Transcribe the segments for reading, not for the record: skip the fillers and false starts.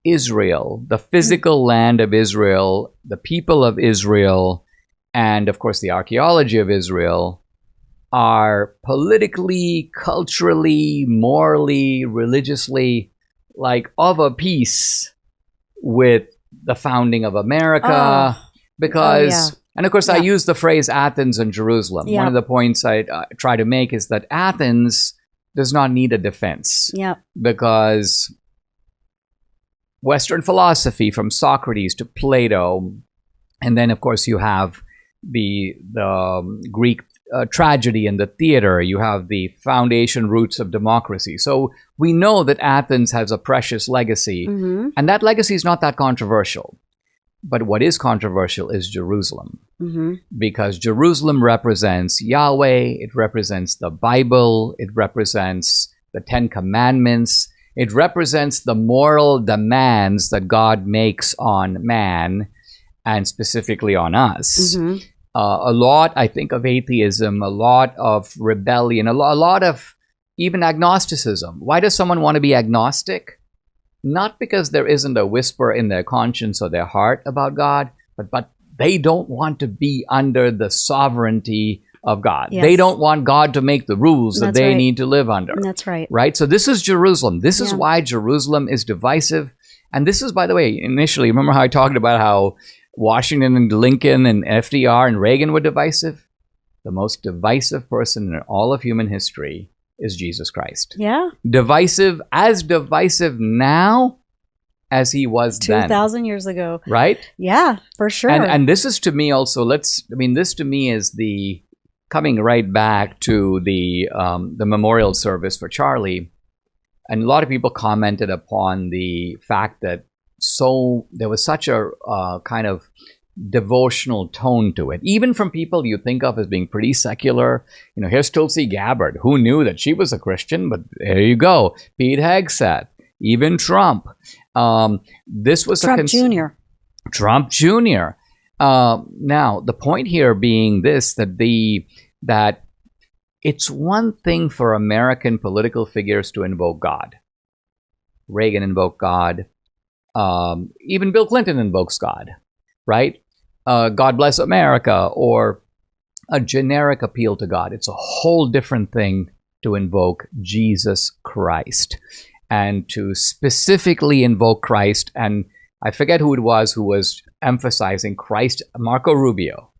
Israel, the physical land of Israel, the people of Israel, and of course the archaeology of Israel are politically, culturally, morally, religiously, like of a piece with the founding of America. Because, and of course, I use the phrase Athens and Jerusalem. One of the points I try to make is that Athens does not need a defense. Because Western philosophy, from Socrates to Plato, and then, of course, you have the Greek tragedy and the theater. You have the foundation roots of democracy. So we know that Athens has a precious legacy, and that legacy is not that controversial. But what is controversial is Jerusalem, because Jerusalem represents Yahweh, it represents the Bible, it represents the Ten Commandments, it represents the moral demands that God makes on man, and specifically on us. A lot, I think, of atheism, a lot of rebellion, a lot of even agnosticism. Why does someone want to be agnostic? Not because there isn't a whisper in their conscience or their heart about God, but they don't want to be under the sovereignty of God. They don't want God to make the rules that they need to live under. That's right. Right? So this is Jerusalem. This is why Jerusalem is divisive. And this is, by the way, initially, remember how I talked about how Washington and Lincoln and FDR and Reagan were divisive? The most divisive person in all of human history is Jesus Christ. Divisive now as he was 2,000 years ago. Right? Yeah, for sure. And this is to me also, this to me is the, coming right back to the memorial service for Charlie. And a lot of people commented upon the fact that there was such a kind of devotional tone to it, even from people you think of as being pretty secular. You know, here's Tulsi Gabbard. Who knew that she was a Christian? But there you go. Pete Hegseth, even Trump. This was Trump Jr. Trump Jr. Now, the point here being this, that it's one thing for American political figures to invoke God. Reagan invoked God. Even Bill Clinton invokes God, right? God bless America, or a generic appeal to God. It's a whole different thing to invoke Jesus Christ, and to specifically invoke Christ. And I forget who it was who was emphasizing Christ. Marco Rubio,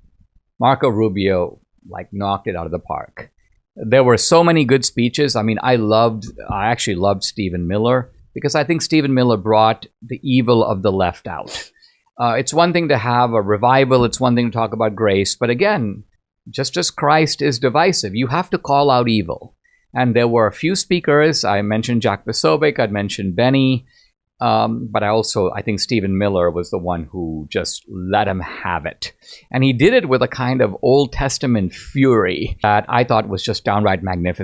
like knocked it out of the park. There were so many good speeches. I mean, I actually loved Stephen Miller, because I think Stephen Miller brought the evil of the left out. It's one thing to have a revival. It's one thing to talk about grace. But again, just as Christ is divisive, you have to call out evil. And there were a few speakers. I mentioned Jack Posobiec. I'd mentioned Benny. But I think Stephen Miller was the one who just let him have it. And he did it with a kind of Old Testament fury that I thought was just downright magnificent.